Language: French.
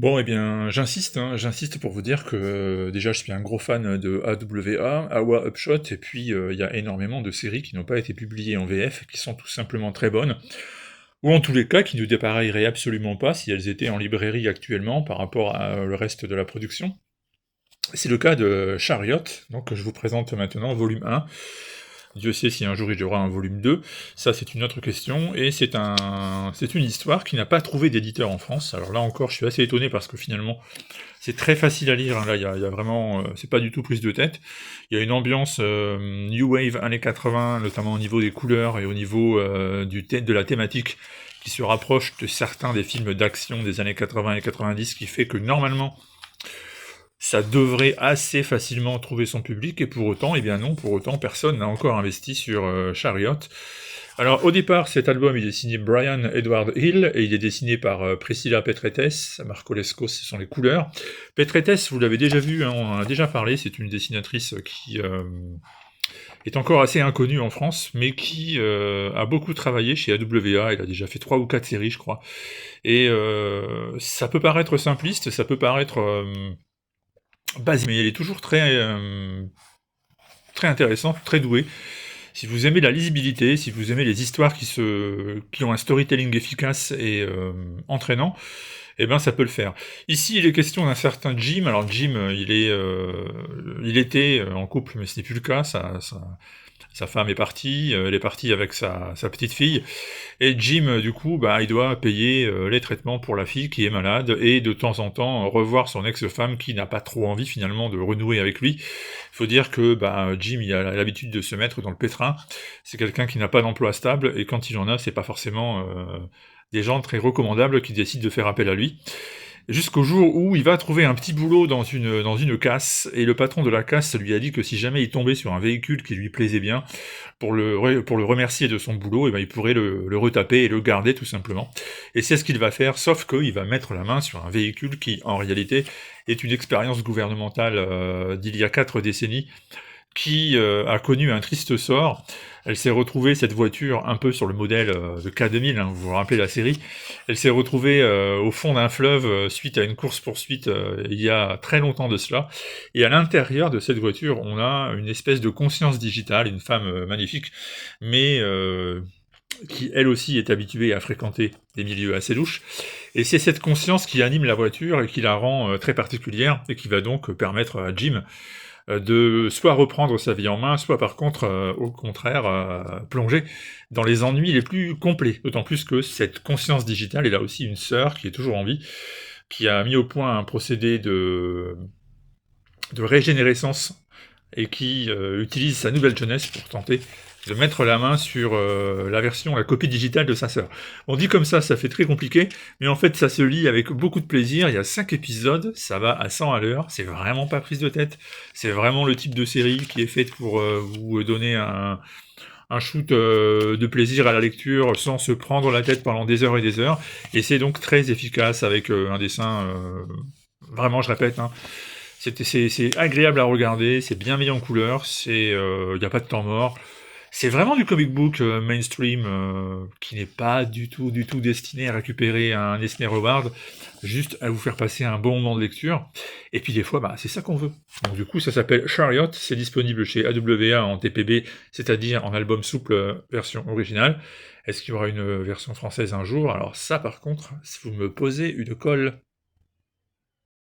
Bon, eh bien, j'insiste, hein, j'insiste pour vous dire que déjà je suis un gros fan de AWA, Awa Upshot, et puis il y a énormément de séries qui n'ont pas été publiées en VF, qui sont tout simplement très bonnes, ou en tous les cas qui ne dépareilleraient absolument pas si elles étaient en librairie actuellement par rapport à le reste de la production. C'est le cas de Chariot, donc que je vous présente maintenant, volume 1. Dieu sait si un jour il y aura un volume 2, ça c'est une autre question, et c'est une histoire qui n'a pas trouvé d'éditeur en France. Alors là encore, je suis assez étonné parce que finalement, c'est très facile à lire, hein. Là il y a vraiment, c'est pas du tout prise de tête. Il y a une ambiance New Wave années 80, notamment au niveau des couleurs et au niveau de la thématique, qui se rapproche de certains des films d'action des années 80 et 90, qui fait que normalement, ça devrait assez facilement trouver son public, et pour autant, eh bien non, pour autant, personne n'a encore investi sur Chariot. Alors, au départ, cet album, il est signé Brian Edward Hill, et il est dessiné par Priscilla Petretes, Marco Lescaut, ce sont les couleurs. Petretes, vous l'avez déjà vu, hein, on en a déjà parlé, c'est une dessinatrice qui est encore assez inconnue en France, mais qui a beaucoup travaillé chez AWA, elle a déjà fait 3 ou 4 séries, je crois. Et ça peut paraître simpliste, ça peut paraître basique, mais elle est toujours très intéressante, très douée. Si vous aimez la lisibilité, si vous aimez les histoires qui ont un storytelling efficace et entraînant, eh ben ça peut le faire. Ici, il est question d'un certain Jim. Alors Jim, il était en couple, mais ce n'est plus le cas. Sa femme est partie, elle est partie avec sa petite fille, et Jim, du coup, bah, il doit payer les traitements pour la fille qui est malade, et de temps en temps revoir son ex-femme qui n'a pas trop envie finalement de renouer avec lui. Il faut dire que bah, Jim, il a l'habitude de se mettre dans le pétrin, c'est quelqu'un qui n'a pas d'emploi stable, et quand il en a, c'est pas forcément des gens très recommandables qui décident de faire appel à lui. Jusqu'au jour où il va trouver un petit boulot dans une casse, et le patron de la casse lui a dit que si jamais il tombait sur un véhicule qui lui plaisait bien, pour le remercier de son boulot, et ben il pourrait le retaper et le garder tout simplement. Et c'est ce qu'il va faire, sauf qu'il va mettre la main sur un véhicule qui, en réalité, est une expérience gouvernementale d'il y a 4 décennies, qui a connu un triste sort. Elle s'est retrouvée, cette voiture, un peu sur le modèle de K2000, hein, vous vous rappelez la série, elle s'est retrouvée au fond d'un fleuve suite à une course-poursuite il y a très longtemps de cela, et à l'intérieur de cette voiture, on a une espèce de conscience digitale, une femme magnifique, mais qui elle aussi est habituée à fréquenter des milieux assez louches, et c'est cette conscience qui anime la voiture et qui la rend très particulière, et qui va donc permettre à Jim de soit reprendre sa vie en main, soit par contre, au contraire, plonger dans les ennuis les plus complets. D'autant plus que cette conscience digitale, elle a aussi une sœur qui est toujours en vie, qui a mis au point un procédé de régénérescence, et qui utilise sa nouvelle jeunesse pour tenter de mettre la main sur la copie digitale de sa sœur. On dit comme ça fait très compliqué, mais en fait ça se lit avec beaucoup de plaisir. Il y a 5 épisodes, ça va à 100 à l'heure, c'est vraiment pas prise de tête, c'est vraiment le type de série qui est faite pour vous donner un shoot de plaisir à la lecture sans se prendre la tête pendant des heures et des heures, et c'est donc très efficace avec un dessin, vraiment je répète, hein, c'est agréable à regarder, c'est bien mis en couleur, il n'y a pas de temps mort. C'est vraiment du comic book mainstream qui n'est pas du tout destiné à récupérer un Eisner Award, juste à vous faire passer un bon moment de lecture. Et puis des fois, bah, c'est ça qu'on veut. Donc du coup, ça s'appelle Chariot, c'est disponible chez AWA en TPB, c'est-à-dire en album souple version originale. Est-ce qu'il y aura une version française un jour? Alors ça, par contre, si vous me posez une colle.